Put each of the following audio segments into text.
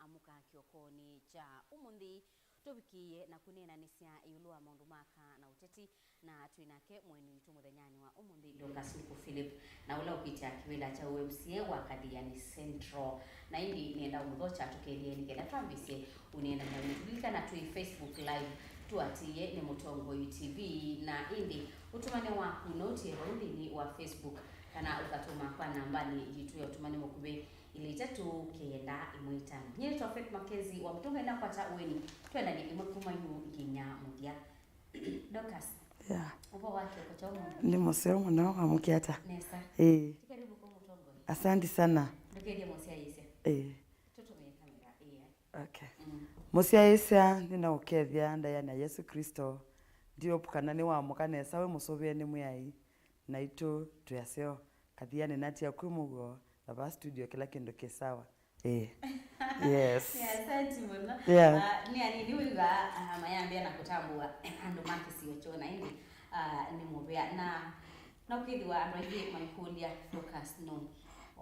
amuka kiokoni cha umundi tubikiye na kunena nisya yulua maundu maka na uteti na tuinake mwenu itu muthenyani wa umundi Lucas Philip na ula upita kiwila cha UMCA wa Kadiani Central na hindi nienda umudhocha tukelie nikenda twambisye unienda na ulika na tui Facebook live tuatie ni Mutongo TV na hindi utumane wa kunoti ni wa Facebook kana ukatuma kwa nambani jitu ya utumane mokube ili itatu kenda imuitano nyeri tuwafet Makenzi wa Mutongo ina kwa ta uweni tuenda ni imukuma yu ginya mudia Dokas upo wake kwa chomu ni moseo mwana wa mukiata Nesa karibu kwa Mutongo asante sana ndukedia mosia yese tutumie kamera okay mosia yese nina ukethia nda ya Yesu Kristo ndio pukanani wa mukanesa we musobye ni muyai na itu tuyaseo kathiani natia kumugo aba studio kila kindu kisawa yes asante mwana ni ani wiga mayambia na kutambua ando makisi yochona hindi ni mubea na ukidhiwa ambaye maikulia focus no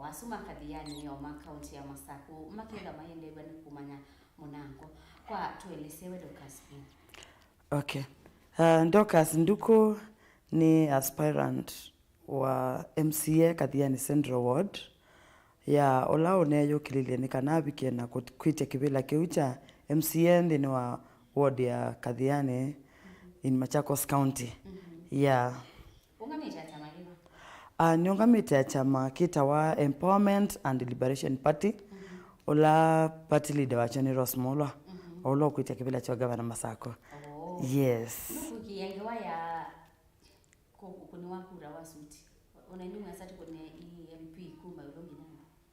wasuma kathiani yo county ya Masaku makenda mayende bani kumanya munango kwa tuelesewe Dokas okay Dokas nduko ni aspirant wa MCA Kadiani Central Ward ya olao neyo kilile ni kanabike na kuite kibila kiucha MCA ni wa ward ya Kadiani in Machakos County ungamita chama lima ni ungamita chama kita wa Empowerment and Liberation Party ola party leader wa Chani Rosmolwa ola kuite kibila cha Governor Masako yes nukukiyengewa ya kuni wakura wa suti unanyuma sati kune MP kuma ulongi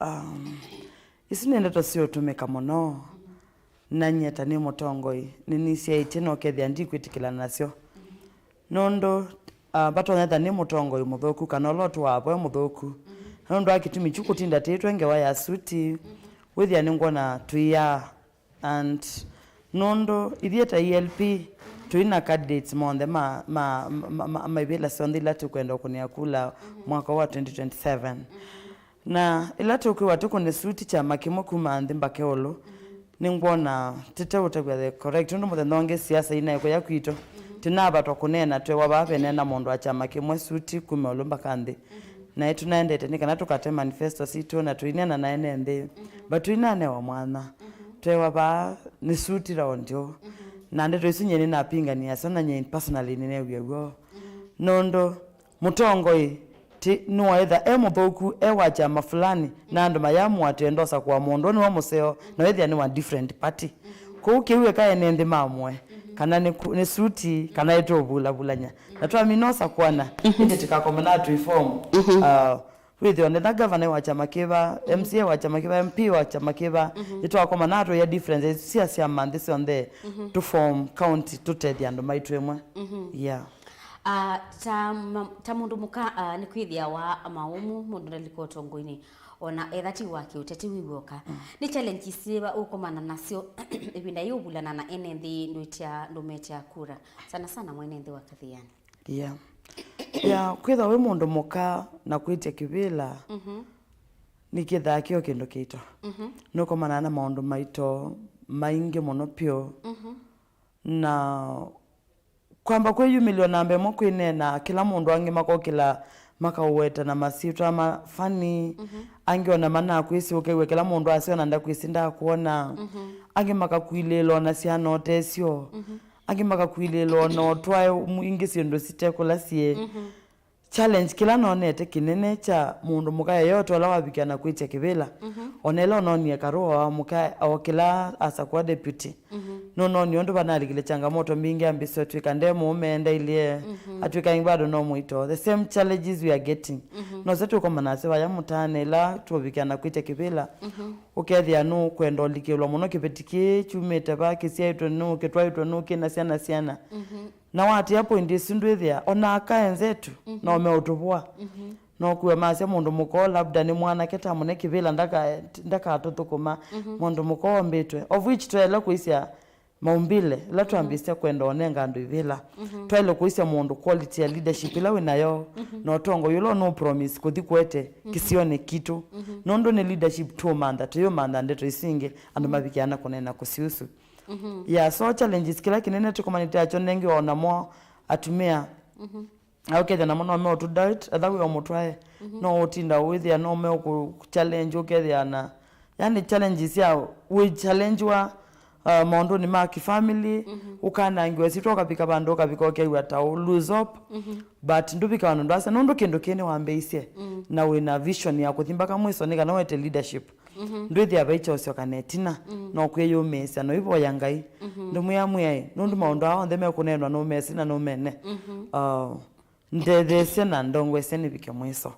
nani isinenda tosio tumeka mono nanyeta ni Mutongoi ninisia iteno kethia ndikwitikila nasyo nondo bato nyeta ni Mutongoi muthoku kana lotu wapo muthoku nondo akitumi chukutinda tetwenge wa ya suti withia ningona tuya and nondo ithieta ELP tuina candidates monde maibela sondi latu kwenda kuniakula mwaka wa 2027 na ila tukiwa tuko ni suti cha makimo kuma ndimba keolo ningona tete utakwa the correct ndo muthe ndonge siasa ina yako yakwito tinaba tokunena twe wabape nena mondo acha makimo suti kuma olomba kandi na itu naendete nikana tukate manifesto situ na tuinena na enende but tuinane wa mwana twe waba ni suti raondio na ndeto isinyeni na pinga ni asana nye personally ni newe nondo Mutongoi ti no either muthoku wacha mafulani na ndo mayamu atendosa kwa mondo ni wa museo na wethia ni wa different party ko kiwe kae nende mamwe kana ni suti kana eto bulanya na twa minosa kwana ite tikakomana to reform with the governor wa chama kiba MCA wa chama kiba MP wa chama kiba itwa komanato ya differences sia mandisi on there to form county to tedi and maitwemwe mundu muka ni kwithia wa maumu mundu liko tongoini ona ethati wake uteti wiwoka ni challenge siba ukomana nasyo ibinda yubulana na enende ndometia kura sana mwenende wa kathiani kwitha we mundu muka na kwite kibila nikitha kio kindu kito nuko manana maundu maito maingi muno pio na kwamba kwe milioni nambe mokwine na kila mundu angi mako kila makaweta na masitu ama fani angiona mana kwisi ukewe kila mundu asiona nda kwisinda kuona angi makakwilelo na siano tesio angi makakwilelo no twae muingisi ndo sitekula sie challenge kila nonete kinene cha mundu mukaya yote wala wabikana kwitia kibila onela ononie karoa mukaya awakila asa kwa deputy no niondo banali kile changamoto mingi ambiso twikande mumeenda ile atwika bado no muito the same challenges we are getting no zetu koma nasewa ya mutane la tubikana kwitia kibila ukethia no kwenda likelo muno kipetiki chumete ba kisia ito no ketwa ito no kina siana na wati hapo ndi sindwethia ona akaenzetu na umeutubwa no kuwe mase mundu muko labda ni mwana keta mune kibila ndaka atutukuma mundu muko mbetwe of which twela kuisia maumbile la tuambisia kwenda onenga andu ivila twele kuisia mundu quality ya leadership ila winayo no tongo yulo no promise kuthi kwete kisione kitu nondo ne leadership tu manda tuyo manda ndeto isinge andu mabikiana kunena kusiusu ya so challenges kila kinene tukomanite acho nengi ona mo atumia okay na mono me to doubt athawe omutwae no utinda with ya no me ku challenge okay na yani challenges ya we challenge wa maondo ni maki family ukana ngwe sitoka pika bando kabika okay wata lose up but ndubika wano ndasa nondo kendo kene wambeise na we na vision ya kuthimba kamweso nika no wete leadership ndwithi abaicho sio kanetina no kweyo mesa no ibo yangai ndumu ya mwe nundu maondo aho ndeme kunenwa no mesi na no mene ndedese na ndongwe seni bike mweso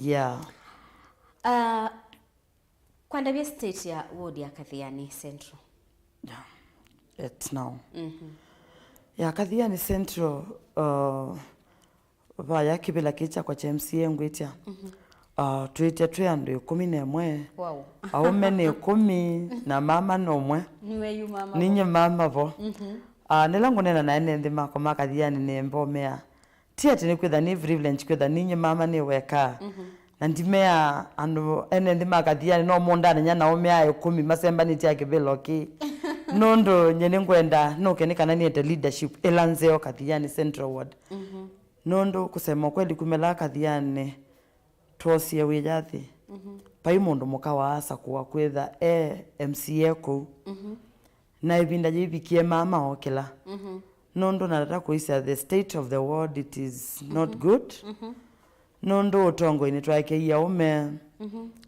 yeah kwanda bia state ya ward ya Kathiani Central it's now ya Kathiani Central vaya kibila kicha kwa MCA ngwitia tuite tuyandu 11 wow au mene 10 na mama nomwe niwe yu mama ninye mama vo nilangu nena na ene ndima kwa Makathiani ne mbomea tiati ni kwitha ni privilege kwitha ninye mama ni weka na ndimea andu ene ndima Makathiani no mondana nyana omea 10 masemba ni tia kibilo ki nondo nyene ngwenda no kenikana ni leadership elanzeo Kathiani Central Ward nondo kusema kweli kumela Kathiani twosie wijathi pai mundu mukawa asa kuwa kwitha MCA ku na ibinda jibikie mama okela nondo nataka kuisa the state of the world it is not good nondo utongo ini twake ya ume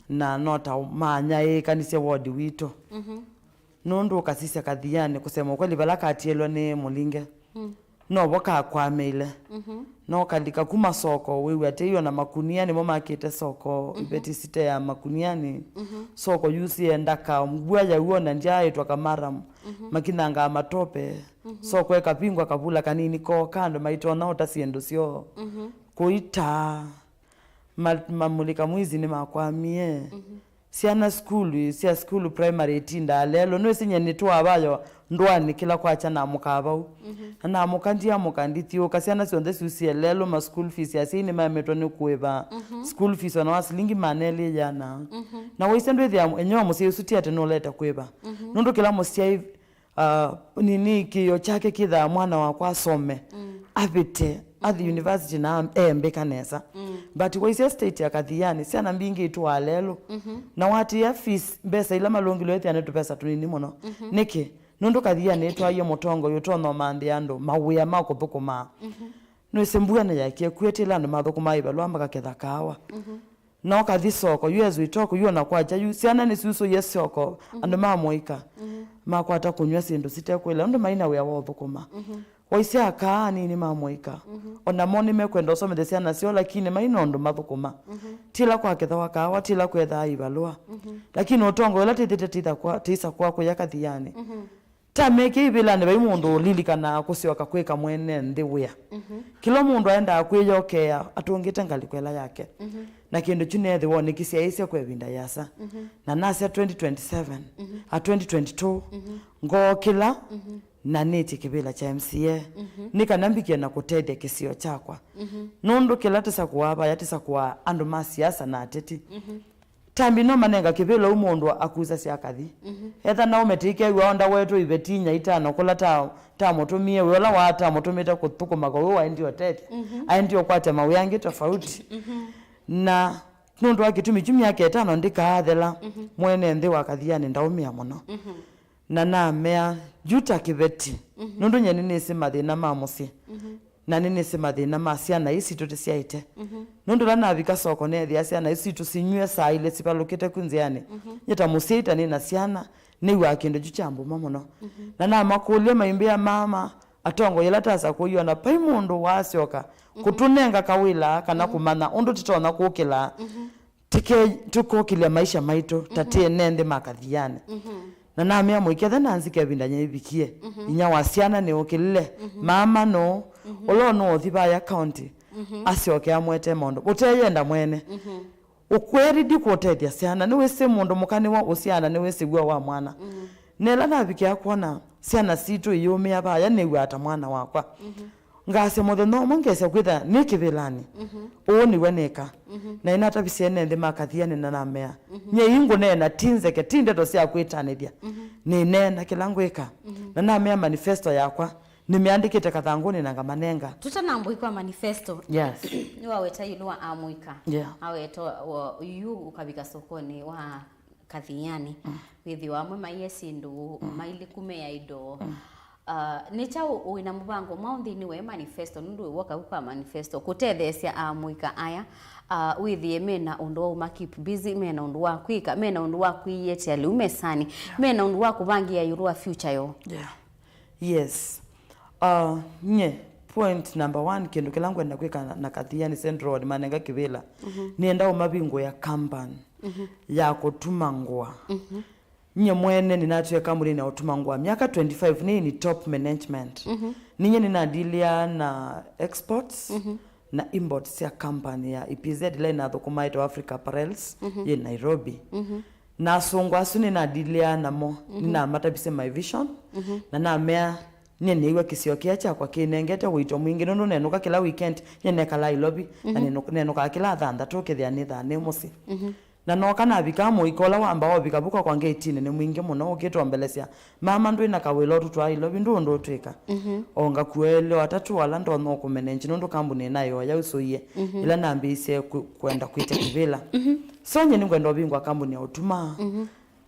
na nota manya kanise ward wito nondo kasisa Kathiani kusema kweli balaka atielwa ni mulinge no boka kwa meile no kalika kuma soko wewe ateyo na makuniani mama akite soko ibeti site ya makuniani soko yusi endaka mgwaja uona ndiaye twakamara makinanga matope soko ekapingwa kabula kanini ko kando maitona utasiendo sio kuita mamulika mwizi ni makwamie siana school primary tinda lelo no sinye nitu abayo ndwani kila kwacha na mukabau na mukandia mukandithio kasiana sionde susie lelo ma school fees ya sini mametoni kueba school fees na wasilingi manele jana na waisendo thia enyo musie suti ate no leta kueba nondo kila musie nini kiyo chake kitha mwana wakwa asome abite at the university na mbeka nesa but waise state ya Kathiani siana mbingi itu alelo na wati ya fees besa ila malongilo yethi anetu pesa tunini mono niki nondo Kathiani etu ayo motongo yotono mande ando mawuya mako poko ma no sembuana yake kwetela ndo mathoko maiba lwamba kaketha kawa no kathisoko yuezu itoko yuona kwacha yu siana ni suso yesoko ando mamoika makwata kunywa sindu sitekwela ndo maina we awo thukuma waise akaani ni mamoika ona moni mekwenda osome thesiana sio lakini mainondo mathukuma tila kwa ketha wakawa tila kwetha ibalua lakini otongo ela titita kwa tisa kwa ya Kathiani tameke ibila ne baimundu lilikana kusioka kweka mwene ndiwia kila mundu aenda kwiyokea atongete ngalikwela yake na kindu chinethi woni kisiaise kwebinda yasa na nasa 2027 a 2022 ngo kila na neti kibila cha MCA nikanambikia na kutede kisio chakwa nondo kila tisa kuwaba yatisa kwa andu masiasa na ateti tambi no manenga kibila umundu akuza sia kathi etha na umetike waonda wetu ibetinya itano kula ta motumie wala wata motumita kuthukuma kwa wewe ndio tete ndio kwate mawiyangi tofauti na nondo akitumi chumi yake etano ndikathela mwene nthi wa Kathiani ndaumia muno na mea juta kibeti nondo nyene nisi mathina mamusi na nini si mathina masiana isi tutisiaite nondo lana abika soko nethi asiana isi tusinywe saa ile sipalukite kunziani nyeta musita ni nasiana ni wakindo juchambu mamuno na makulie maimbia mama atongo yelatasa kuyona pai mundu wasioka kutunenga kawila kana kumana undu titona kukila tike tukokile maisha maito tatie nende Makathiani na nami amwiketha nanzike binda nyebikie inya wasiana ne okille mama no olo no thibaya county asioke amwete mondo uteyenda mwene ukweri dikotethia siana ni wese mundu mukani wa usiana ni wese gwa wa mwana nela na bikia kuona ciana citu iyumia baya ni wata mwana wakwa ngase mothe no mongese kwitha ni kivilani ni weneka na inata bisiene ndi makathiane na namea nye ingu nena tinzeke tindeto cia kwitanithia ni nena kilangwika na namea manifesto yakwa nimeandikite kathanguni na ngamanenga tutanambo ikwa manifesto yes ni waweta ilua amuika aweto yu ukabika sokoni wa kathiani withi wamwe maiesi ndu maili kume ya ido nicha uina mubango maundi ni we manifesto ndu woka uka manifesto kutethesia amuika aya withi mena undu wa keep busy mena undu wa kwika mena undu wa kwiyete ali umesani mena undu wa kubangia yurua future yo yes nye point number 1 kindu kilangu enda kwika na kathiani Central Road manenga kivila nienda umabingo ya company ya kutuma ngwa nye mwene ninatwe kamuri na utuma ngwa miaka 25 ni top management ninye ninadilia na exports na imports ya company ya EPZ line na Thukumaito Africa Apparels ye Nairobi na songwa asu ninadilia na mo nina matabise my vision na mea nene iwa kisio kiacha kwa kinengete wito mwingi nono nenuka kila weekend yene kala ilobi na nenuka kila thanda tokethia ni thane musi na no kana bikamo ikola wamba obikabuka kwa ngeti ne mwingi muno ukitwa mbelesia mama ndo ina kawelo tutwa ilobi ndo twika onga kuele watatu wala ndo no kumenenji ndo kambune nayo ya usoye ila nambise kwenda kwite kivila sonye ni kwenda obingwa kambune otuma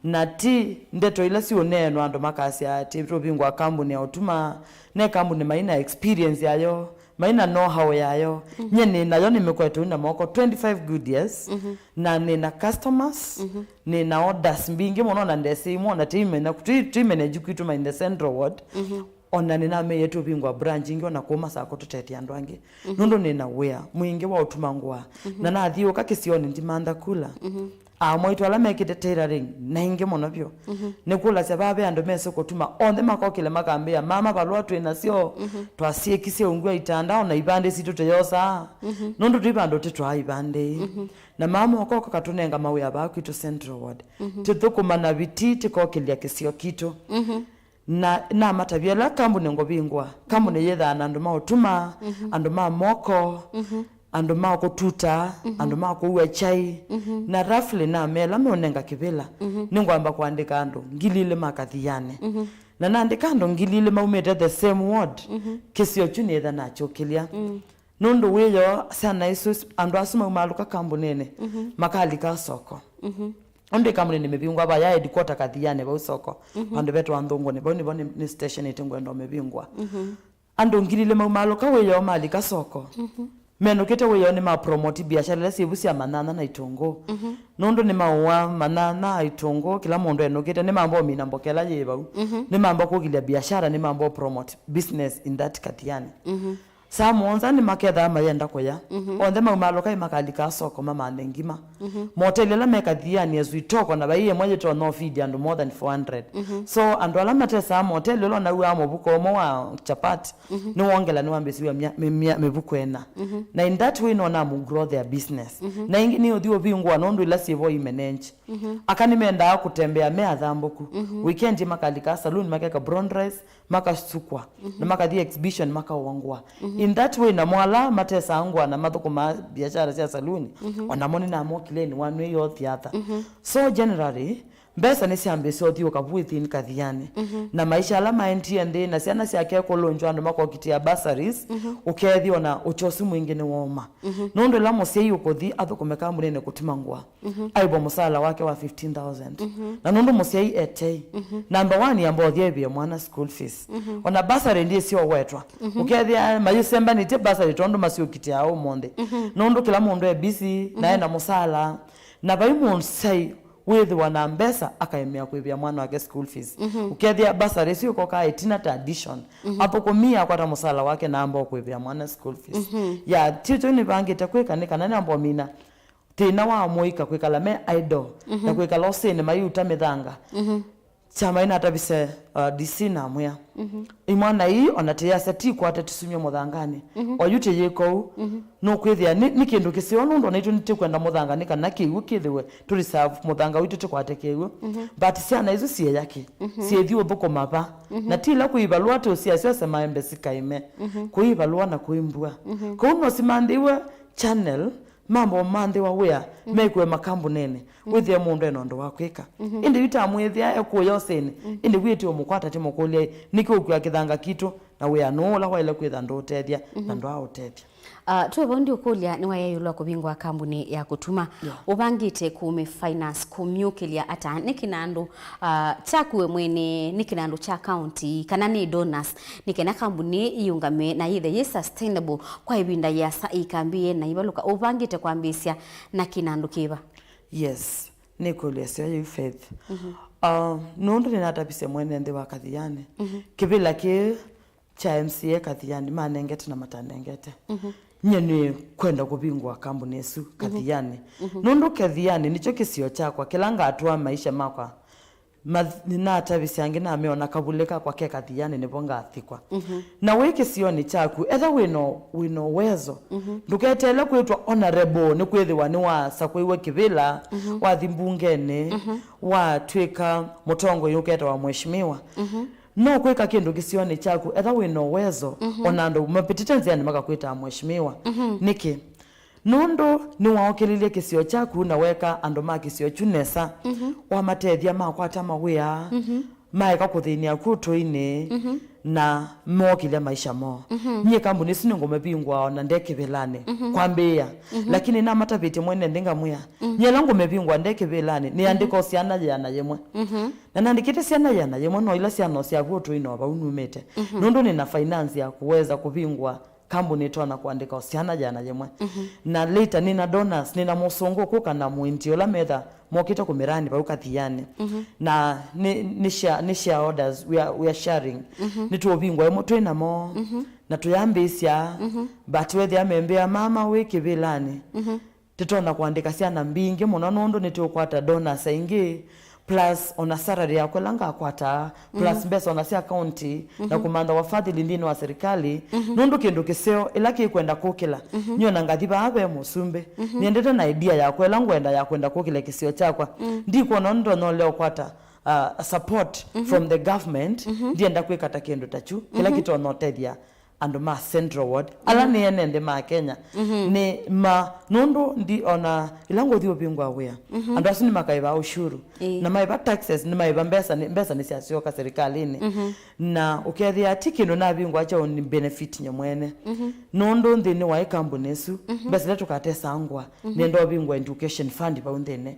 nati ndeto ila si oneno ando makasi ati robingwa kambune otuma ne kambune maina experience yayo maina know how yayo nyene nayo nimekwetu na moko 25 good years na nina customers nina orders mbingi muno na ndesi mu na team na manage kwitu in the Central Ward ona nina me yetu bingwa branch ingi na kuma sako tutetia ndwangi nondo nina wea mwingi wa utumangwa na nathio kakisioni ndimanda kula moito ala mekite tailoring nainge muno byo nekula sababe ando meso kutuma onde makokile makambia mama balwa twina sio twasiekise ungwa itanda ona ibande situ teyosa nondo twibando tetwa ibande na mama okoko katunenga mawe abako ito Central Ward tuthukuma na bititi kokilia kisio kito na matabiela kambune ngobingwa kambune yetha ando mautuma ando moko ando mako tuta ando mako uwe chai na rafle na mela monenga kivila ningwamba kuandika ando ngilile makathiane na naandika ando ngilile maumete the same word kisio chuni etha nacho kilia nondo weyo sana isu ando asuma umaluka kambunene makalika soko onde kamune nimebingwa ba ya headquarter kathiane ba usoko ando beto andongo ne boni ni station itengwa ndo mebingwa ando ngilile maumaloka weyo malika soko meno kete weyo ni ma promote biashara lesi busia manana na itongo nondo ni mawa manana itongo kila mondo enokete ni mambo mina mbokela yeba ni mambo kugilia biashara ni mambo promote business in that kathiani samonza ni maketha mayenda koya onde maumaloka imakalika soko mama ndengima motelela mekathiani as we talk on abaiye mwaje to no feed and more than 400 so ando ala matesa motel lo na uwa mobuko mo wa chapati ni wongela ni wambesiwa mebuko ena na in that way no na mu grow their business na ingi ni odio bingwa nondo ila sivo imenenje akani menda kutembea me adhamboku weekend makalika salon makeka brown rice makasukwa na makadhi exhibition makawangwa in that way na mwala matesa angwa na mathukuma biashara cia saluni onamoni na mokileni one way or the other so generally mbesa ni siambe so thio kabwithin kathiani na maisha ala maentiende na ciana ciake kolonjwa ndo makokitia bursaries ukethi ona uchosi mwingine woma nondo la mosei ukothi athukumeka munene kutimangwa aibo musala wake wa 15,000 na nondo mosei etei number 1 yambo thiebie mwana school fees ona bursary ndiye sio wetwa ukethi mayisemba ni te bursary tondo masiukitia au monde nondo kila mundu e busy na ena musala na baimu sei with wana mbesa akaemea kuibia mwana wake school fees ukethia bursary sio koka itina tradition hapo komia kwa musala wake na ambao kuibia mwana school fees ya tito ni bangite kweka ni kanani ambao mina tina wa moika kwekala me idol na kwekala osene mayuta medanga chama ina tabise DC na mwe imwana hii onatea seti kwa tatusumye muthangani oyute yeko no kwithia ni kindu kisio ndo na itu nite kwenda muthangani kana kiwu kithiwe to reserve muthanga witu tukwate kiwu but ciana izo cie yake cie thiwe buko mapa na tila kuibalwa to cia cio sema embassy kaime kuibalwa na kuimbua kuno simandiwe channel mambo mande wa wea mekwe makambu nene withia mundu enondo wakwika indi vita mwithia ekuyo sene indi witi omukwata timo kulie nikukwa kithanga kitu na wea nola waile kwitha ndo tethia na ndo autethia tuwe bondi ukulia ni wayayulwa kubingwa kambuni ya kutuma ubangite kume finance kumyukilia ata nikinandu chakuwe mwene nikinandu cha county kana ni donors nikena kambuni iungame na yithe ye sustainable kwa ibinda ya sa ikambie na ibaluka ubangite kwambisia na kinandu kiba yes nikulia sio you faith nundu ni natapise mwene ndi wakathiane kibila ki cha MCA kathiani manengete na matanengete nyene kwenda kubingwa kambuni esu kathiani nundu kathiani nicho kisio chakwa kilanga atwa maisha makwa ninata bisiange na ameona kabuleka kwa ke kathiani nibonga athikwa na weke sio ni chaku etha wino wezo nduketele kwetwa honorable ni kwethiwa ni wa sakwewe kibila wa thimbungene wa twika mutongo yuketa wa mheshimiwa no kweka kindu kisione chaku etha wino wezo onando mapititenzi yani makakwita mheshimiwa niki nundu ni waokelilie kisio chaku na weka ando makisio chunesa wa matethia makwata mawia maeka kuthinia kutoine na mokilia maisha mo nye kambuni sino ngomepingwa ona ndeke belane kwambia lakini na mataviti mwene ndinga muya nye langu mepingwa ndeke belane ni andiko siana yana yemwe na nandikite siana yana yemwe no ila siana sia kutoine wa unumete nundu ni na finance ya kuweza kupingwa kambuni tona kuandika siana jana yemwe na later nina donors nina musongo kuka na muinti ola metha mokita kumirani ba ukathiane na ni share orders we are sharing nitubingwa emo twina mo na tuyambisia but we the member mama we kibilani titona kuandika siana mbingi muno nundu nitukwata donors ingi plus ona salary yako langa kwata plus mbesa ona si account na kumanda wafadhili ndino wa serikali nundu kindu kiseo ilaki kwenda kukila nyona ngathiba abe musumbe niendete na idea yako langu enda ya kwenda kukila kisio chakwa ndiko nondo no leo kwata support from the government ndienda kwikata kindu tachu kila kitu onotethia and ma central ward ala ni enende ma Kenya ni ma nundu ndi ona ilango thio bingwa wea and asini makaiba ushuru na maiba taxes ni maiba mbesa ni siasioka serikalini na ukethia tikino na bingwa cha ni benefit nyamwene nundu ndi ni wa kambuni esu mbesa letu katesa angwa nendo bingwa education fund ba undene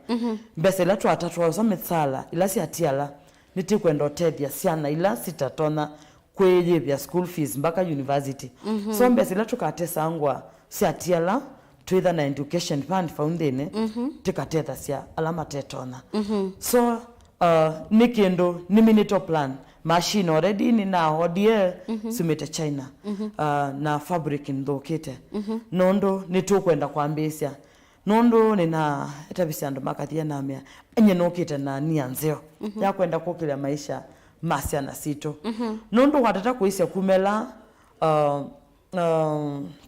mbesa letu atatu so mitsala ila si atiala nitikwenda tethia siana ila sitatona kweye vya school fees mpaka university so mbesi la tukatesa angwa siatiala twitha na education fund foundene tikateta sia alama tetona so nikiendo ni minute plan machine already ni na hodie sumete China na fabric ndokete nondo nitukwenda kwambisia nondo nina etabisia ndo makathia na mea enye nokete na nianzeo ya kwenda kukila maisha masia na sito nondo watata kuisia kumela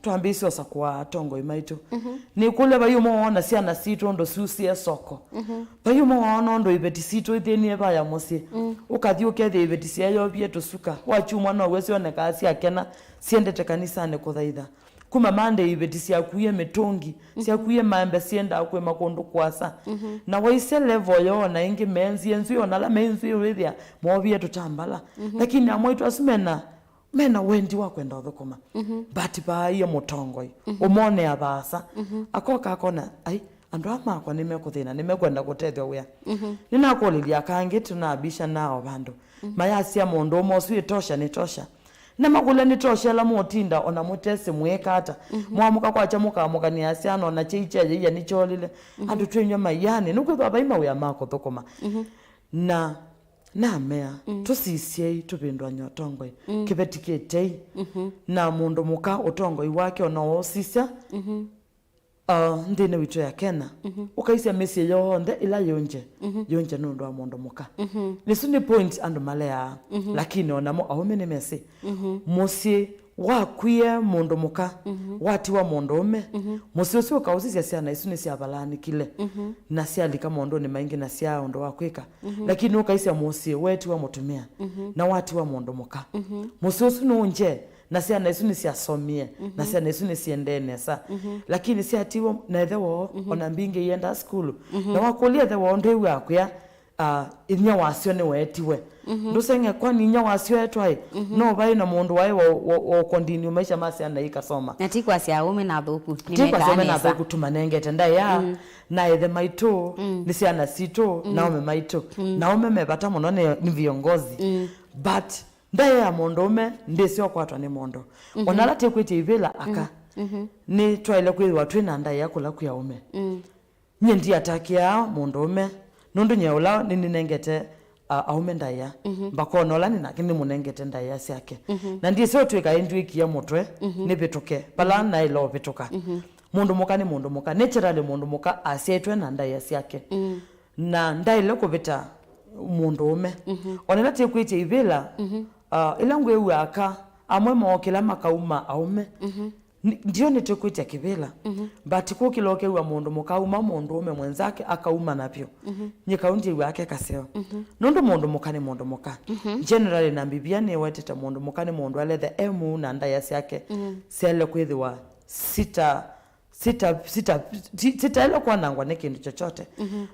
tuambisi osa kwa tongo imaitu ni kule bayumo ona sia na sito ndo susia soko bayumo ona ndo ibeti sito ithenie baya musi ukathi ukethe ibeti sia yo bieto suka wachumwa no wesi oneka sia kena siendete kanisa ne kuthaitha kuma mande ibeti sia kuye metongi sia kuye maembe sienda akwe makondo kwasa na waise level yo na ingi menzi enzi yo na la menzi withia mobie tutambala lakini amwitu asimena mena wendi wa kwenda thukuma but ba hiyo mutongo umone abasa akoka akona ai andu amakwa nimekuthina nimekwenda gutethwa wea ninakulilia kangi tunabisha nao bandu mayasia mondo mosu itosha nitosha na magula nitosha la motinda ona mutese mwekata mwamuka kwa chamuka mukani asiano ona chicheje ya nicholile andu twenyo mayani nukwetwa baima wea mako thukuma na mea tusisiei tupindwa nyotongoi kibetiketei na mundu muka utongoi wake ona osisya ndine wito ya Kenya ukaisia mesi yonthe ila yonje nundu wa mundu muka nisuni point andu malea lakini onamo aume ni mesi musi wakwie mundu muka wati wa mundu ume musi ucio kausisia ciana isu ni cia balani kile na cialika mundu ni maingi na cia undu wa kwika lakini ukaisia musi weti wa mutumia na wati wa mundu muka musi ucio nunje na ciana isu ni ciasomie na ciana isu ni ciendenesa lakini ciatiwo na thewo ona mbinge yenda school na wakulia thewo ndewu yakwa inya wacio ni wetiwe ndusenge kwa ninya wacio etwai no vai na mundu wai wo continue maisha masi ana ikasoma na tikwa cia ume na thuku nimekana na thuku tumanengete ndai ya na ethe maito ni ciana cito na ume maito na ume mebata muno ni viongozi but ndai ya mundu ume ndisio kwatwa ni mundu onala tekwite ivela aka ni twaile kwithwa twina ndai ya kula kwa ume nyendi atakia mundu ume nundu nyeula nini nengete aume ndaya bakona ola nina kini munengete ndaya ciake na ndiye sio twika indwikia mutwe ni bituke bala na ilo bituka mundu muka ni mundu muka naturally mundu muka asetwe na ndaya ciake na ndaile kubita mundu ume onela tekwite ibila ila ngwe aka amwe mokela makauma aume ndio nitokwita kibela but ko kiloke wa mundu mukauma mundu ume mwenzake akauma napyo nyikaunje wake kaseo nundu mundu mukani mundu muka generally na bibia ne weteta mundu mukani mundu ale the emu na ndaya yake sele kwithiwa sita ile kwa nangwa ne kindu chochote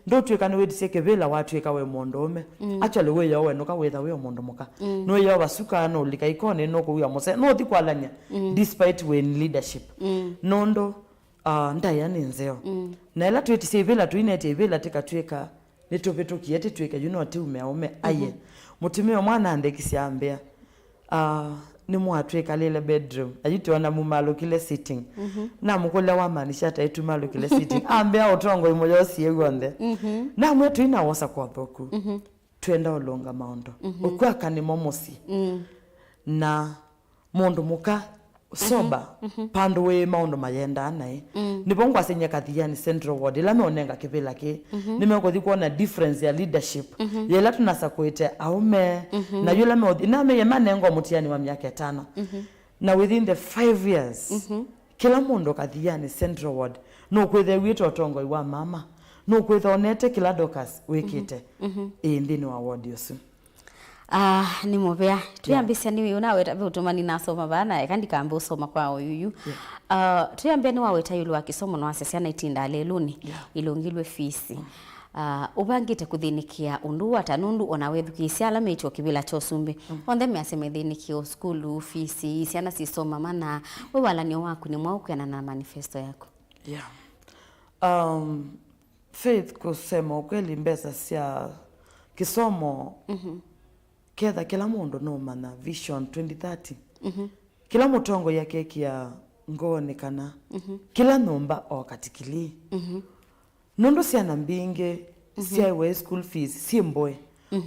ndo twika ni wedise kebela watu ikawe mundu ume actually we yawe no ka wetha we mundu muka no yawa basuka no lika ikone no ko ya mose no thikwalanya despite when leadership nondo ndaya ni nzeo na ila twetise vela twinete vela tikatweka nitubitukie tweka you know ati ume aye mutumio mwana andekisia ambia ni mwatweka lele bedroom ajitona mumalo kile sitting na mukole wa manisha taitu malo kile sitting ambia otongo imoyo sie gonde na mwetu ina wasa kwa boku twenda olonga maondo okwaka ni momosi na mondo muka soba pando we maondo mayenda nae nibongwa senya kathiani central ward ila meonenga kivila ki nimekothi kuona difference ya leadership yela tunasa kuite aume na yula meothi na me yemanengo mutiani wa miaka 5 na within the 5 years kila mundo kathiani central ward no kwethe wito tongo iwa mama no kwethe onete kila dokas wikite ndini wa ward yosu ni mubea tuyambisia niwe unaweta utumani nasoma bana kandi kambe usoma kwa oyuyu tuyambia ni waweta yulu wa kisomo no asesiana itinda leluni ilongilwe fisi ubangite kuthinikia undu atanundu onawethukisia ala mecho kibila chosumbi onde measemethinikia skulu fisi siana sisoma mana we wala ni waku ni mwaukiana na manifesto yako Faith kusema ukweli mbesa sia kisomo ketha kila mundu no mana vision 2030 kila mutongo yake kia ngone kana kila nomba o katikili nondo siana mbinge siawe school fees simboe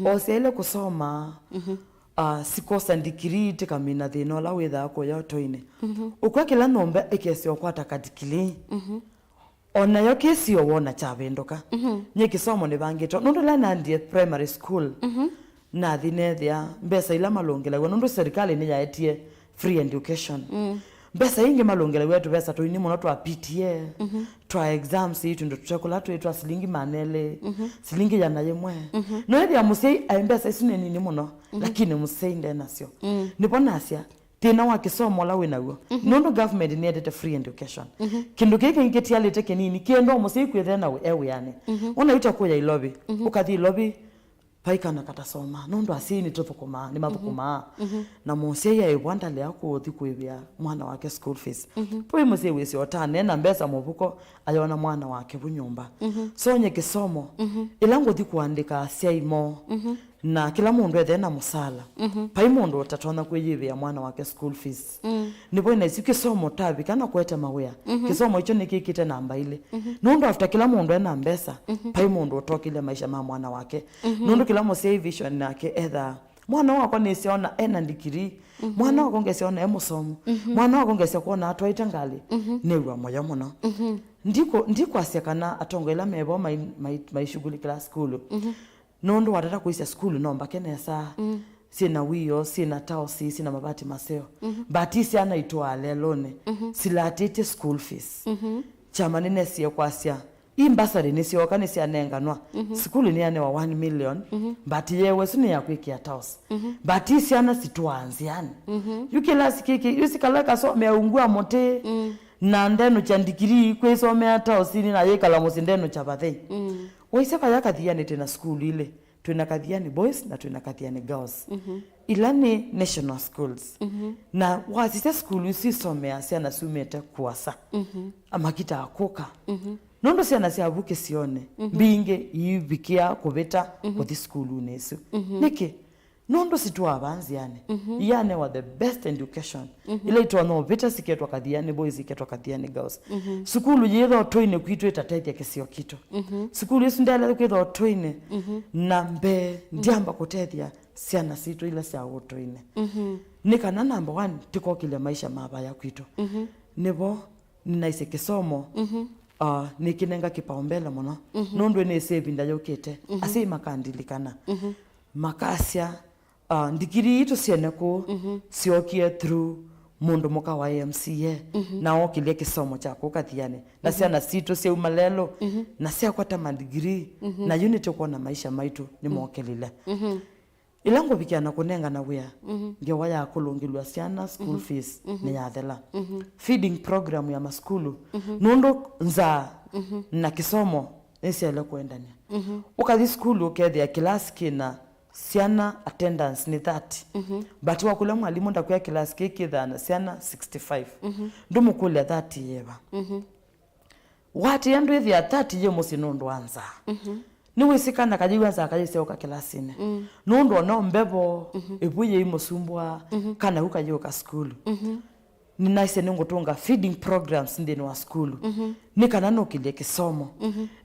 o sele kusoma sikosa ndikiri tikamina thino la wetha ko yotoine ukwa kila nomba ekesio kwata katikili ona yo kesio wona chavendoka nye kisomo ne bangito nondo la nandie primary school na thinethia mbesa ila malongela nondo serikali ni yaetie free education mbesa ingi malongela wetu besa to inimo twa PTA twa exams itu ndo tutakula twa silingi manele silingi yana yemwe no ya musei mbesa isine nini muno lakini musei ndenasio niponasia tina wa kisomo la wenago nondo government ni edete free education kindu kike ngeti alete kenini kiendo musei kwethena ewe yani ona itakuya ilobi ukathi ilobi paikana katasoma nondo asini tuthukuma ni mathukuma na mose ya ibwanda le akuthi kwibia mwana wake school fees poi mose wesi otane na mbesa mubuko ayona mwana wake bunyumba so nye kisomo ilango thi kuandika siaimo na kila mundu ethena musala pai mundu otatona kwiyibia mwana wake school fees nipo ina kisomo tabi kana kweta mawea kisomo icho nikikite namba ile nondo after kila mundu ena mbesa pai mundu otokile maisha ma mwana wake nondo kila mose vision nake etha mwana wako nisiona ena ndikiri mwana wako ngesiona emusomu mwana wako ngesiona atwaite ngali newa moyo muno ndiko asiakana atongela mebo maishughulikira skulu nondo watata kuisha skulu nomba kenesa sina wiyo sina tausi sina mabati maseo batisi anaitwa lelone silatete school fees chama nene siya kwasia imbasari nisiyo kanisi anenganwa skulu ni ane wa 1 million bati yewe suni ya kwiki ya tausi batisi ana situanzi yani yukila sikiki yusikalaka so meungua mote na ndeno chandikiri kweso mea tausi na yekala musindeno chabathe waiseka yakathiani tena skulu ile tunakathiani boys na tunakathiani girls ilani national schools na wasise skulu sisomea siana sumete kuasa amakita akoka nondo siana siabuke sione binge yibikia kubeta kuthi skulu nesu niki nondo situa abanzi yani wa the best education ile itwa no beta siketwa kathiani boys siketwa kathiani girls skulu yetho toine kwitu itateithia kesio kito skulu isu ndala kwitho toine na mbe ndiamba kutethia siana situ ila sia wotoine nikana number 1 tikokile maisha mabaya kwitu nebo ninaise kisomo nikinenga kipaumbele muno nondo ne sevinda yokete ase makandilikana makasia ndikiri ito siene ko siokie through mundu muka wa MCA na okile kisomo chako kathiane na siana sito sia umalelo na sia kwata madigiri na unit ko na maisha maitu ni mokelile ilango bikiana kunenga na wea nge waya kulungilwa siana school fees ni yathela feeding program ya maskulu nondo nza na kisomo nisiele kuendania ukathi skulu ukethia class kina siana attendance ni 30 but wakula mwalimu ndakuya class kiki thana siana 65 ndumukule 30 yeba wati yandu ithi ya 30 ye musinondo anza niwisikana kajiwanza akajiseoka kilasine nondo no mbebo ebuye imusumbwa kana ukayoka skulu ninaise ningotunga feeding programs ndeni wa skulu nikana nokile kisomo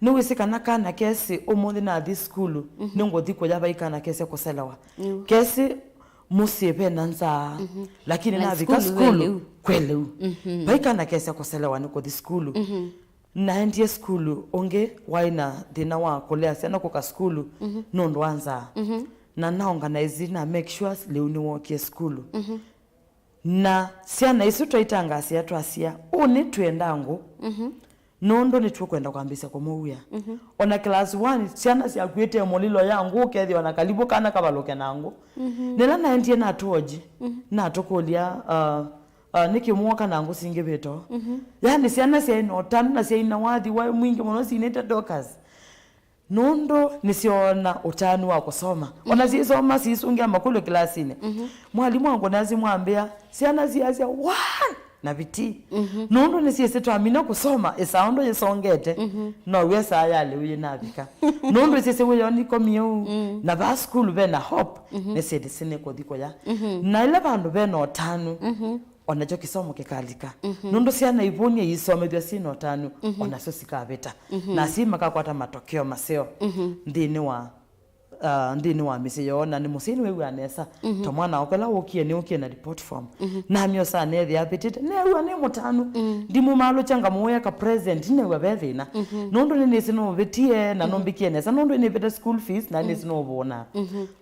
niwisikana kana kesi umuthi na thi skulu ningothiko yaba ikana kesi kuselewa kesi musibe nanza lakini na vika skulu kwelu baikana kesi kuselewa niko thi skulu na ndie skulu onge waina dina wa kolea sana kwa skulu nondo anza na naorganize na make sure leuni wokie skulu na siana isu twaitanga sia twasia uni twendangu nondo ni tukwenda kwambisa kwa muya ona class 1 siana sia kwete molilo yangu kethi ona kalibu kana kabaloke nangu nela na ndie na toji na tokolia nikimwoka nangu singebeto yani siana sia ino tanu na sia ina wathi wa mwingi muno sineta dokas nondo nisiona utani wa kusoma ona sisoma sisungia makulu klasini mwalimu wangu nazi mwambia siana sia 1 na biti nondo nisiese twamina kusoma esaundo yesongete no wesa yale uye nabika nondo sese weyo niko miu na ba school bena hope nesede sine kodiko ya na ile bandu bena otanu onacho kisomo kikalika nondo siana ivonia yisome bya sino tanu onaso sikabeta na sima kakwata matokeo maseo ndini wa misiona ni musini wewe anesa to mwana okala wokie ni okie na report form na myo sa ne thia petite ne wa ne mutanu ndimu malo changa moya ka present ne wa bethina nondo ni sino betie na nombikie nesa nondo ni beta school fees na ni sino obona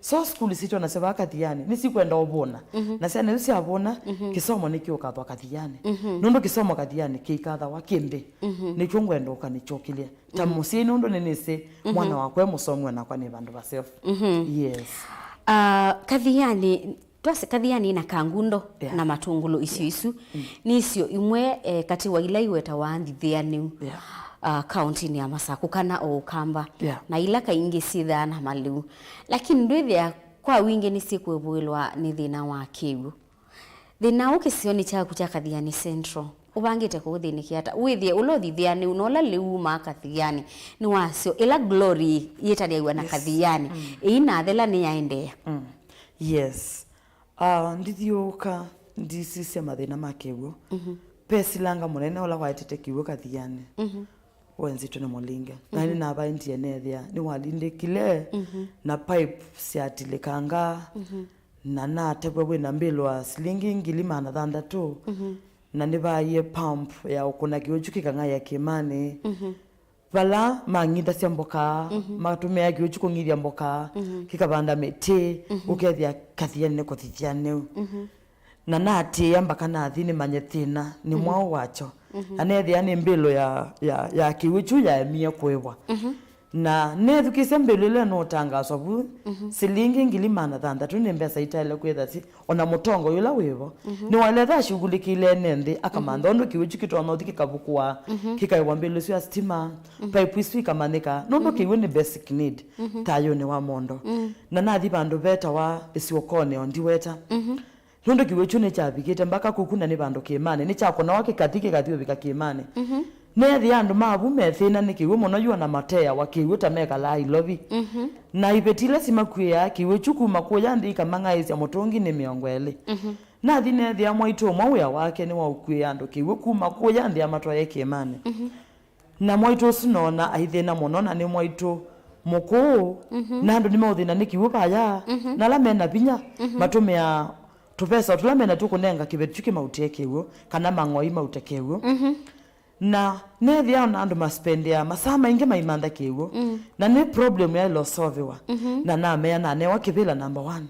so school sito na seba kathiani ni sikwenda obona na sana usi abona kisomo ni kyo katwa kathiani nondo kisomo kathiani kikatha wa kimbe ni kyongwenda okanichokilia tamusini nondo ni se mwana wakwe musomwe na kwa ni bandu baseo yes kathiani twase kathiani na kangundo na matungulu isu nisio imwe kati wa ila iweta waandithiani county ni Masaku kana o Kamba na ila kaingi sitha na maliu lakini ndwithia kwa wingi ni sikwebwilwa ni thina wa kiwu thina ukisioni cha kucha kathiani central ubangite kuthinikia ata withie ulothithiani unola liu makathiani ni wasio ila glory yetariwa na kathiani ina thela ni yaendea yes ndithioka ndisise mathina makewo pesilanga munene ola waitete kiwo kathiani wenzi tune mulinge na ni na baindi enethia ni walinde kile na pipe siatilikanga na tebwe bwe na mbilwa silingi ngilima na thanda tu na ni baye pump ya ukuna kiuchuki kanga ya kimani bala mangida siamboka matumia kiuchuko ngiria mboka kikabanda mete ukethia kathiane ko thithiane na ati amba kana thini manyethina ni mwao wacho anethia ni mbilo ya kiuchu ya mia kwebwa na nethu kisembelo ile no tangazo bu silingi ngilima na thanda tu ni mbesa itale kwetha si ona mutongo yula wivo ni waletha shughulikile nende akamanda ondo kiuchu kitona thiki kabukwa kikaiwa mbilo sia stima pipe isi kamanika nondo kiwe ni basic need tayo ni wa mondo na nathi bandu beta wa isiokone ondiweta nondo kiuchu ne chabikite mbaka kukuna ni bandu kimane ni chako na wake katike kathiwe bika kimane nethi andu mabu methina nikiwe muno yua na matea wakiwuta meka la ilobi na ibetile simakuya kiwe chukuma kuya ndika mangaisya mutungi ni miongwele na thi nethi amwaito mwa wake ni wa ukuya andu kiwe kuma kuya ndi amatwaye kimane na mwaito sinona aithina muno na ni mwaito muku na andu ni mauthina nikiwe baya na la mena binya matumia tupesa tulamena tukunenga kibetu chukimautie kiwe kana mangoi mautekewe na nethi ana andu maspendia masaa maingi maimanda kiwo na ni problem ya lo solvewa na mea na ne wakibila number 1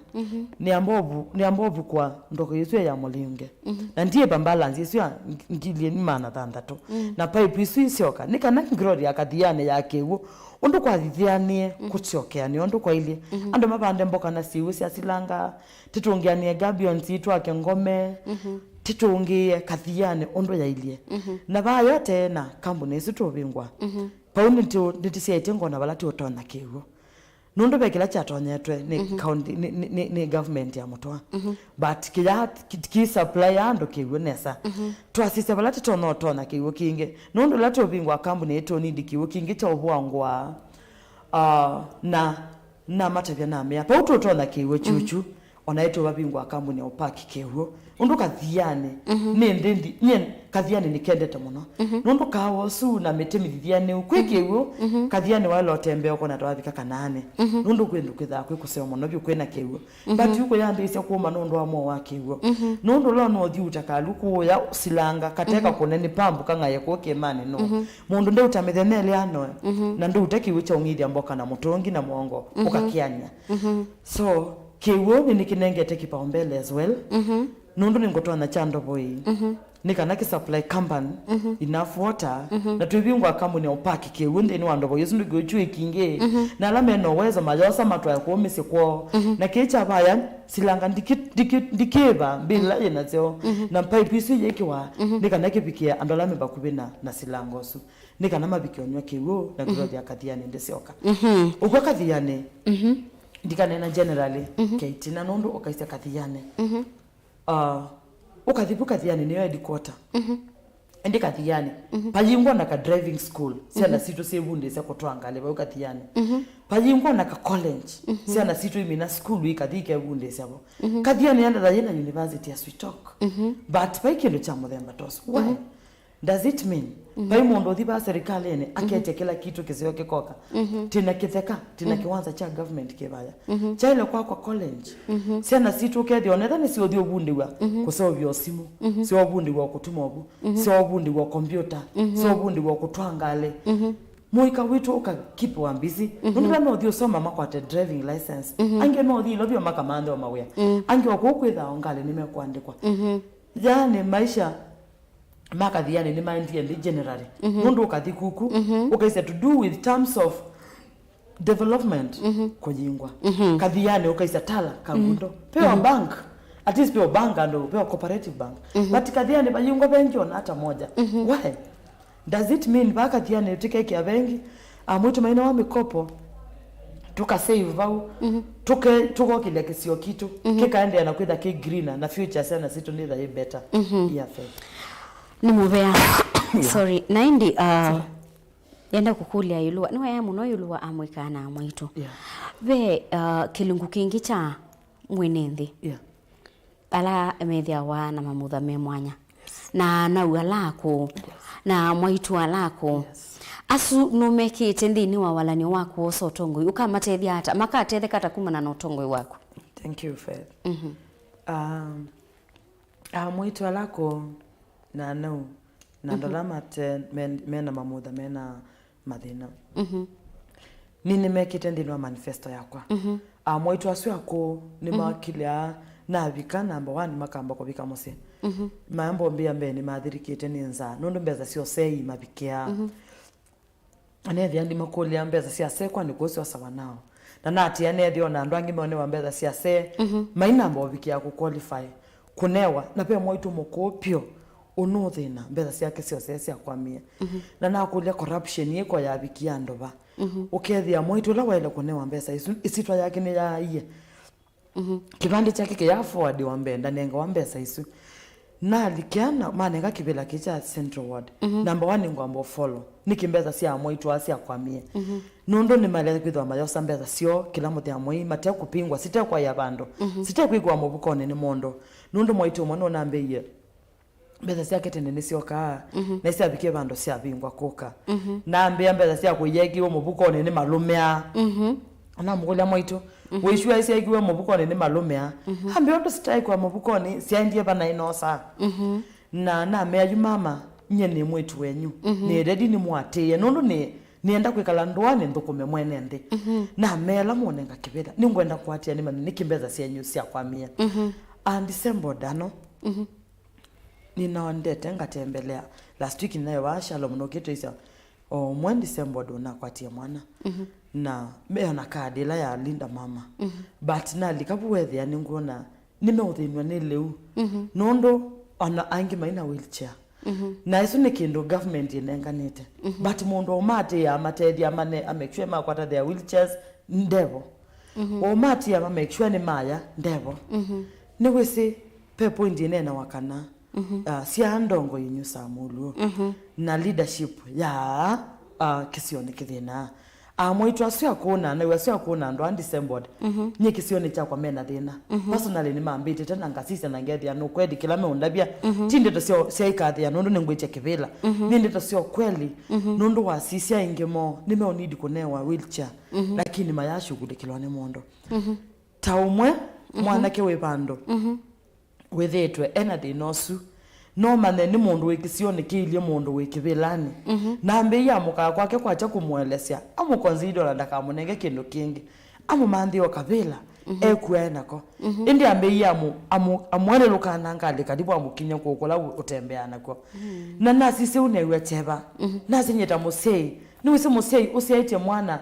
ni ambovu kwa ndoko yesu ya mulinge na ndiye balance yesu ya ngilie ni mana thandatu na pipe isu isioka ni kana glory akathiane ya kiwo undu kwa thithianie kuchokea ni undu kwa ile andu mabande mboka na siwe cia silanga titungianie gabion twake ngome titungie kathiane ondo ya ilie na ba yote na kambuni situ bingwa pauni ndio nditisiete ngona balati otona kiwo nundo bekela chatonyetwe ni county ni government ya mutwa but ki supply ando kiwo nesa twasise balati tono otona kiwo kinge nundo lati obingwa kambuni eto ni dikiwo kinge cha obwangwa na matavya na mea pa utotona kiwo chuchu onaito babingwa kambuni opaki kiwo undu kathiane ni ndendi nyen kathiane ni kendete muno nundu kawo su na metemithithiane ukwikiwo kathiane wala otembe okona twabika kanane nundu kwendu kwitha kwikuseo muno byo kwena kiwo but yuko yandise kuma nundu amo wakiwo nundu lo no thiuta kaluku ya silanga kateka kuneni pambu kanga yako kemane no mundu nde utamithenele ano na ndu utakiwo cha ungithia mboka na mutongi na mwongo ukakianya so kiwo ni kinengete kipaumbele as well nundu ningotoa na chando boy nikana ki supply company enough water na twibingwa company opaki kiwo ndi ni wando boy sundu gochu ikinge na la meno weza majosa matwa ko misikwo na kicha baya silanga ndikeba bila yenazo na pipe isu yekiwa nikana kipikia andola memba kubina na silango su nikana mabikionwa kiwo na growth ya kathiane ndesioka ukwa kathiane ndikanena generally kaitina nundu okaisa kathiane ukathipu kathiane niyo headquarter ndi kathiane pajingwa na ka driving school siana situ sebunde se kotwangale ba kathiane pajingwa na ka college siana situ imina school ikathike bunde sabo kathiane yanda da yena university as we talk but paikendo cha muthemba tos why does it mean pai mondo thiba serikali ene akete kila kitu kisio kikoka tina kitheka tina kiwanza cha government kibaya cha ile kwa college siana situ kethi onetha ni sio thio bundiwa kusolve simu sio bundiwa kutuma obu sio bundiwa computer sio bundiwa kutwangale moika witu ukakipa wambizi nundula no thio soma makwate driving license ange no thio lobyo makamande wa mawea ange wakokwitha ongale nimekuandikwa yani maisha makathiane ni mind and generally mundu ukathikuku ukaisa to do with terms of development kujingwa kathiane ukaisa tala kagundo pewa bank at least pewa bank ando pewa cooperative bank but kathiane bajingwa bengi ona hata moja why does it mean bakathiane tikeke bengi amwitu maina wa mikopo tuka save vau tuko kile kisio kitu kikaende na kwenda ki greener na future sana situ ni that better yeah ni muvea sorry naindi yenda kukulia yulua niwa ya muno yulua amwikana amwitu ve kilungu kingi cha mwenendi ala emethia wa na mamutha me mwanya na ualako na mwaitu alako asu numekite ndini wa walani wako so tongoi ukamatethia hata makatetheka hata kumana na utongoi wako. Thank you, Fred. Mwito lako na no na ndolama te mena mamudha mena madhina. Nini mekite ndini wa manifesto yakwa. Mwito asu yako ni makilia na vika number 1 makamba kwa vika mose. Mambo mbia mbe ni mathirikite ni nza nundu mbeza sio sei mabikia. Anethi andi makoli ambeza sia sekwa ni kusi sawa nao. Na nati anethi ona andu angi mone wambeza sia se maina mbo bikia ku qualify kunewa na pe moitu mukopio unuthina mbeza sia ke sio se sia kwamia. Na nakulia corruption yeko ya bikia ndova. Ukethia moitu la wale kunewa mbeza isitwa yake ni ya iye. Kibande chake ke ya forward wambenda nenga wambeza isu. Na likiana manenga kibela kicha Central Ward. Number 1 ngwambo follow. Nikimbeza sia moitu asia kwamie. Nundo ni malele kwithwa mayo sambeza sio kila muti amoi mate kupingwa site kwa yabando. Site kwigwa mubukone ni mondo. Nundo moitu mono nambeye. Mbeza sia ketene ni sio ka. Na sia bike bando sia bingwa koka. Nambe mbeza sia kuyegi wo mubukone ni malumea. Ana mugolia moitu wishua isi aikiwe mubukoni ni malumea hambi ondo sitai kwa mubukoni siaindie bana inosa na mea mama nye ni mwetu wenyu ni ready ni muatie nondo nienda kwikala ndwani ndukume mwene ndi na mela monenga kibeda ningwenda kwatia ni mani nikimbeza sienyu sia kwamia and December dano ninaondete ngatembelea last week nayo wa Shalom no kitu isa mwen December do na kwatia mwana na mea na kadila ya linda mama but na likabu wethi ya ningona nimeuthinwa ni leu nondo ona angi maina wheelchair na isu ni kindu government inenganite but mundu omate ya matedi ya mane make sure makwata their wheelchairs ndevo omate ya make sure ni maya ndevo ni wisi pe point inena wakana sia ndongo yinyu samulu na leadership ya kisioni kithina mwitu asya kuona na wasya kuona ndo December nye kisioni cha kwa mena thina personally ni mambite tena ngasisa na ngethi anu kwedi kila me undabia tinde to sio ikathi ya nundu ningwiche kivila ninde to sio kweli nundu wasisia ingemo nime onidi kunewa wheelchair lakini mayashughulikilwa ni mondo taumwe mwanake we bando wethetwe enadi nosu no mane ni mundu wikisioni kiilie mundu wikivilani na mbe ya muka kwake kwacha kumwelesya amu consider ndaka munenge kindu kingi amu mandi okavila ekuenako indi ambe ya amwele lukana ngali kadibu amukinya kokola utembea nako na nasi se unewe cheba nasi nyeta musei ni wisi musei usiaite mwana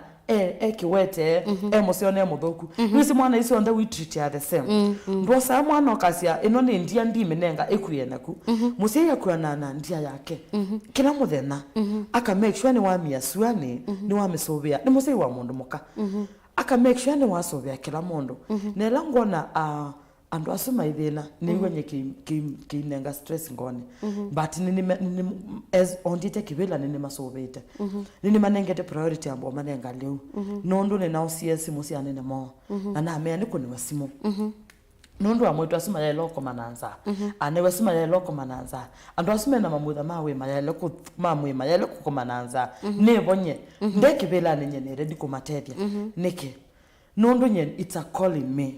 kiwete musione mudhoku wisi mwana isi onda we treat ya the same ndo sa mwana okasia ino ni ndia ndime nenga ekuyenaku musei yakwana na ndia yake kila muthena aka make sure ni wamia suani ni wamisobia ni musei wa mundu muka aka make sure ni wasobia kila mundu nela ngona andu asuma ithina ni wenye kinenga stress ngone but nini as ondite kibela nini masobete nini manengete priority ambo manenga leo nondo ne now CS musi anene mo na me ani kuni wasimu nondo amwetu asuma ya loko mananza ane wasuma ya loko mananza andu asuma na mamudha mawe mayale ku mamwe mayale ku mananza ne bonye ndekibela nenye ne ready kumatedia neke nondo nyen it's a calling me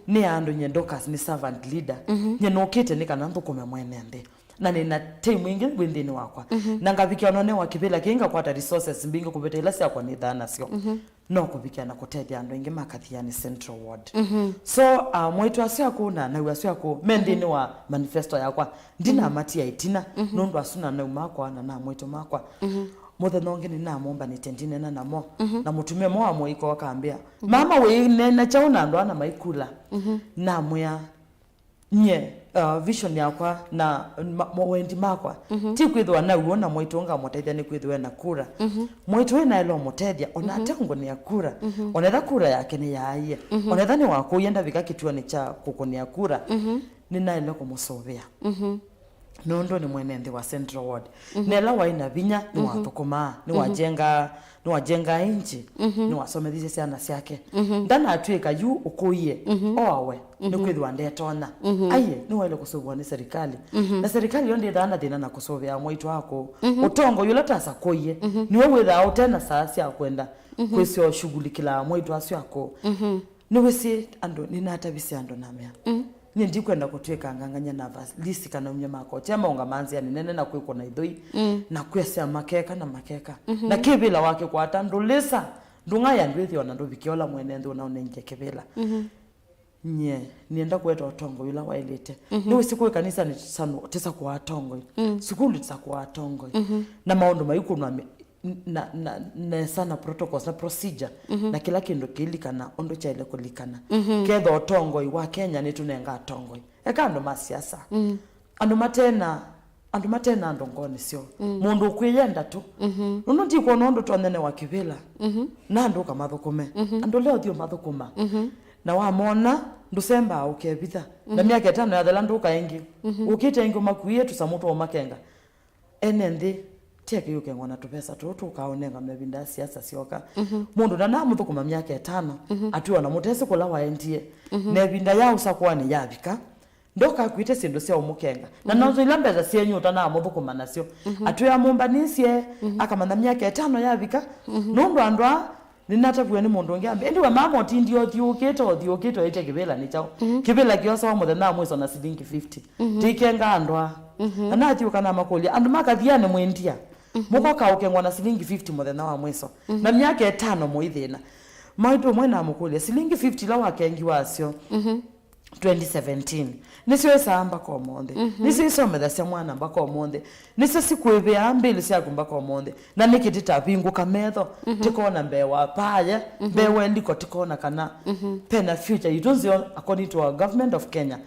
ni ando nyen dokas ni servant leader nyen okite ni kana nthukome mwene ndi na nina team ingi windini wakwa na ngavikia none wakibela kinga kwata resources mbingi kubetela sia kwa nidhana sio no kuvikia na kutedia ando ingi makathiani Central Ward so mwitu asya kuna na wasya ku mendini wa manifesto yakwa ndina matia itina nondo asuna na umakwa na mwitu makwa mothe nonge ni na momba ni tendine na namo na mutumie mo amo iko wakambia mama we nena chauna ndo ana maikula na moya nye vision yakwa na wendi makwa ti kwithwa na uona mwitonga mutethia ni kwithwa na kura mwitwe na ilo mutethia ona tango ni akura onetha kura yake ni yaiye onetha ni wako yenda vika kituo ni cha kukonia kura ni na ilo kumusovea nondo ni mwene nthi wa Central Ward nela waina vinya ni wathukuma ni wajenga inchi ni wasomethia ciana ciake ndana atwika yu ukuie owe ni kwithwa ndetona aye ni wale kusubwa ni serikali na serikali yonde thana thina na kusovya mwitu wako utongo yula tasa koye ni wewe thao tena saa cia kwenda kwisio shughulikila mwitu acio ako ni wisi ando ni nata bisi ando namya ni ndi kwenda kutweka nganganya na lisi kana mnyama ko tema unga manzi ni nene na kwiko na idoi na kwesa makeka na makeka na kibila wake kwa tandulisa ndunga ya ndwithi ona ndubikiola mwene ndo na unenge kibila nye nienda kweta utongo yula wailete ni usiku kanisa ni sanu tesa kwa atongo sikulu tesa kwa atongo na maondo mayukunwa na sana protocols na procedure na kila kindu kilikana ondo chaile kulikana ketho otongo wa Kenya ni tunenga atongo ekando masiasa andu matena ndongoni sio mundu kwiyenda tu nuno ndi kwa nondo tonene wa kibila na andu kamathukume andu leo thio mathukuma na wamona ndusemba ukebitha na miaka 5 ya thela nduka ingi ukite ingi makuie tusamuto wa makenga enende teke yuke ngwana tupesa tutu kaonenga mebinda siasa sioka mundu na muthukuma miaka 5 atiwa na mutesi kula waendie nebinda ya usakwani yabika ndoka kuite sindu cia umukenga na nazo ilambeza cienyuta na muthukuma nacio atuya mumbanicie akamana miaka 5 yabika nundu andwa ninatavuya ni mundu ngiambe ndiwe mama otindio thiukito ite kibela ni chao kibela kiosa wa muthena mwiso na silingi 50 tikenga andwa na atiuka na makoli andu makathiane mwendia mukoka ukengwa na silingi 50 muthena wa mwiso na miaka 5 muithina maitu mwena mukuli silingi 50 la wakengi wacio 2017 nisio samba kwa monde nisio someda cia mwana mbaka monde nisio sikwebea mbili cia kumbaka monde na nikitita bingu kametho tikona mbewa paya mbewa ndiko tikona kana pena future itunzio according to our government of Kenya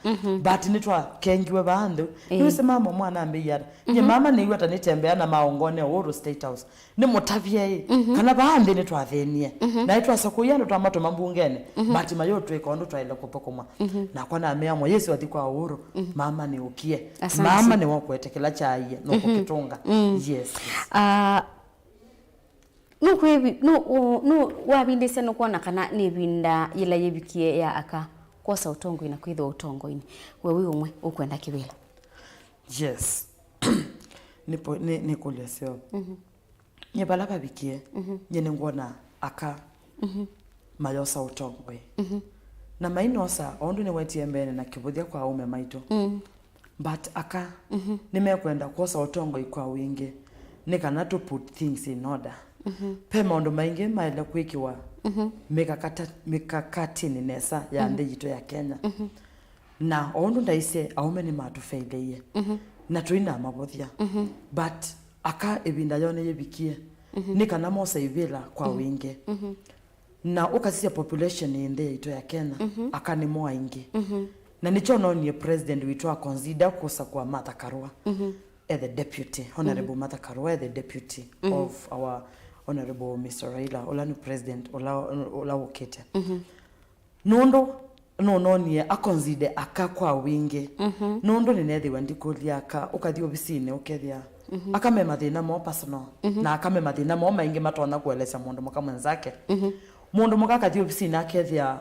but nitwa kengiwe bandu niwese mama mwana ambiyara nye mama ni wata nitembea na maongone Uhuru State House ni mutavye kana bandi nitwa thenie na itwa sakuyano twa mato mambungene but mayo twikondo twaile kupokoma na kwa na mea Yesu atikwa Uhuru mama ni ukie mama ni wakwetekela chai no kukitunga yes no wabindise no kuona kana ni binda ila yebikie ya aka kosa utongo ina kwitho utongo ini wewe umwe ukwenda kibila yes ni kulesio nye balaba bikie nyene ngona aka mayosa utongo na mainosa ondu ni wetie mbene na kibuthia kwa ume maito but aka nimekwenda kosa utongo ikwa wingi nikana to put things in order pema ondo maingi maile kwikiwa mikakati ni nesa ya ndejito ya Kenya na ondu ndaise aume ni matufeileiye na tuina mabuthia but aka ebinda yone yebikie nikana mosa ivila kwa wingi na ukasisia population inde ito ya Kenya akani moa ingi na nicho ni president witwa consider kosa kwa Martha Karua the deputy honorable Martha Karua the deputy of our honorable Mr. Raila olanu president ola ukete nondo ni akonzide aka kwa wingi nondo ni nethi wandikulia aka ukathi obisine ukethia akame mathina mo personal na akame mathina mo maingi matona kueleza mundu muka mwenzake mundu mukaka thi obisine akethia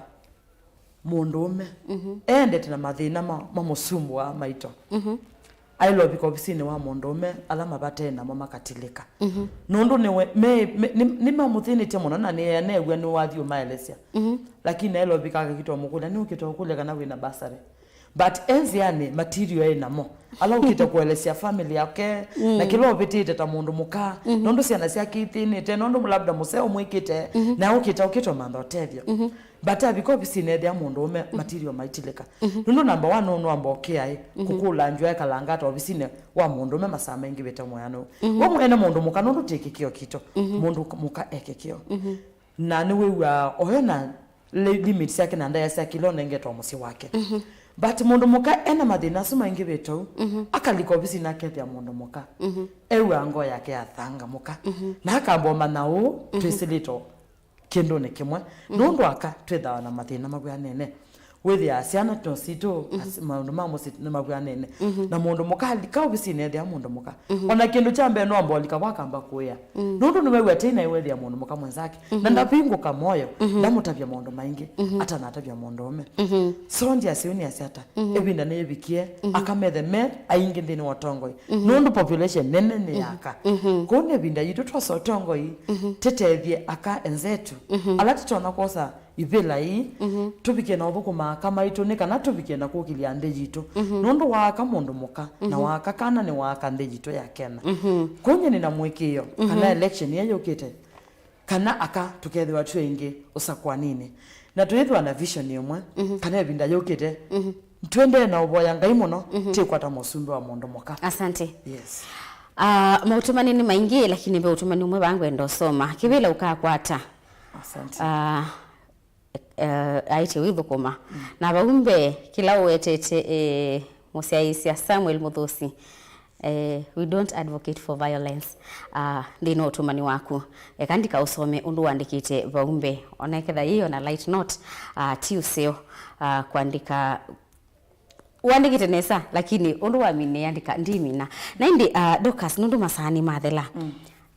mundu ume endete na mathina mamusumbu wa maito ailo biko obisine wa mundu ume alama batena mo makatilika nundu ni mamuthini te muno na ne negwe ni wathi umaelesia lakini ailo bika kitwa mukula ni ukitwa kule kana wina basare but enziane material ena mo ala ukita kuelesia family yake na kilo betite ta mundu muka nundu ciana cia kitini te nundu labda museo mwikite na ukitwa mando tevyo but abiko obisine thia mundu ume material maitilika nundu number 1 no ambokia kukula njwe kalanga to obisine wa mundu ume masama ingi beta moyano wo mwene mundu muka nundu tikikio kito mundu muka ekekio na ni wewa ohena limits yake na ndaya cia kilo nengetwa musi wake but mundu muka ena mathina suma ingi beto akaliko obisine akethia mundu muka ewe ngo yake athanga muka na akamboma nao twisilito kindu ni kimwe nundu aka twithawa na mathina magwa nene wethi asiana to sito maundu ma musitu na magwanene na mundu mukali ka obisine thia mundu muka ona kindu cha mbe no mbolika wakamba kuya nundu ni wewe tena wethi mundu muka mwenzake na ndapinguka moyo ndamutavya mundu maingi ata natavya mundu ome so ndia siuni asiata ebinda ne bikie akamethe me aingi ndini watongoi nundu population nene ni yaka kone binda yitu twaso tongoi tetethie aka enzetu alati tona kosa ibela hii tubike na obuko kama ito ne kana tubike na kukilia ndejitu nundu waka mundu muka na waka kana ni waka ndejitu ya kena konye ni na mwekio kana election yeyo kete kana aka tukethe watu wengi usakwa nini na tuithwa na vision yemwe kana binda yokete twende na uboya ngai muno tikwata musumbi wa mundu muka. Asante. Yes. Mautumani ni maingi lakini be utumani umwe bangu endo soma kibila ukakwata. Asante. Aite withukuma na baumbe kila wetete musiaisia Samuel Muthusi we don't advocate for violence ndino utumani waku ekandika usome undu wandikite baumbe oneketha hiyo na light note tiuseo kuandika wandikite nesa lakini undu wamine andika ndimina na indi Dokas nundu masani mathela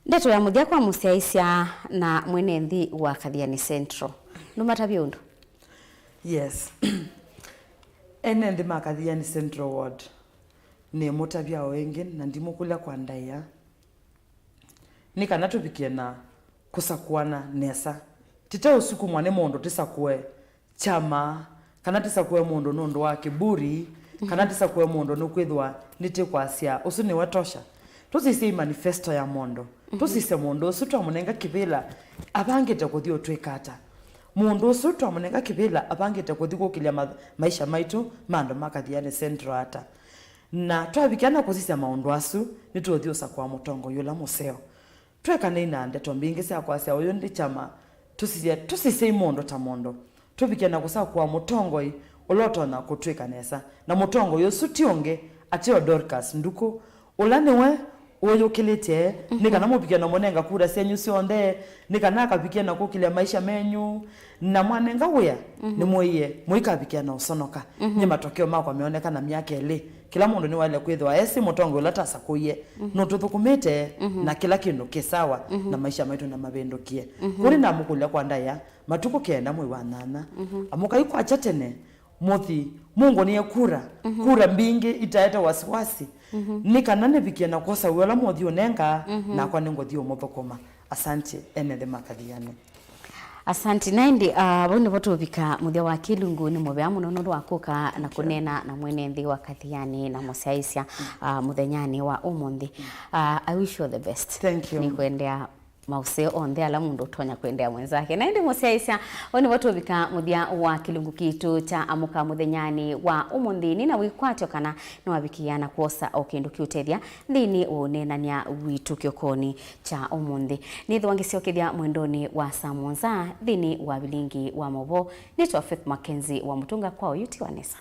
ndeto ya muthia kwa musiaisia na mwenenthi wa Kathiani Central numatavya undu. Yes. Enendi Kathiani Central Ward ne mutavya wengi na ndimukula kwa ndaya nikana tubikie na kusakuana nesa tita usiku mwane mondo tisakue chama kana tisakue mondo nondo wa kiburi kana tisakue mondo nokwithwa nite kwasia usu ni watosha tusisi manifesto ya mondo tusise mondo usu twamunenga kibila abangite kuthio twikata mundu usu twamunenga kibila abangite kuthi gukilia maisha maitu mando Kathiani Central ata na twabikiana kusisa maundu asu nituthiosa kwa mutongo yula museo twekana inande tombingi sia kwa sia uyu ndi chama tusise mondo ta mondo tubikiana kusa kwa mutongo ulotona kutwika nesa na mutongo yosu tionge atio Dorcas nduko ulaniwe uyukilite nikana mubikiana monenga kura senyu sionde nikana akabikiana kukilia maisha menyu na mwanenga wea ni moiye muikabikiana usonoka ni matokeo makwa meonekana miaka ile kila mundu ni wale kwithwa esi mutongo ulatasa kuye no tuthukumite na kila kindu kisawa na maisha maitu na mabendokie kuri na mukulia kwa ndaya matuko kenda mwi wanana amukai kwa chatene mothi mungu ni kura mbingi itaeta wasiwasi nikana nebikia na kosa wala mothi onenga na kwa ningo thio muthokoma. Asante enende Kathiani. Asante naindi bone botubika muthia wa kilungu ni mubea muno no wakuka na kunena na mwenenthi wa Kathiani na musiaisia muthenyani wa umuthi. I wish you the best. Thank you. Ni kuendea mauseo onde ala mundu tonya kuendea mwenzake na ndi musiaisia oni botubika muthia wa kilungu kitu cha amuka muthenyani wa umuthi ni na wikwatyo kana no wabikiana kuosa okindu kiutethia thini unenania witu kiokoni cha umuthi ni thwangisio kithia mwendoni wa Samonza thini wa bilingi wa mobo ni Faith MAKENZI wa mutunga kwa UT Wanesa.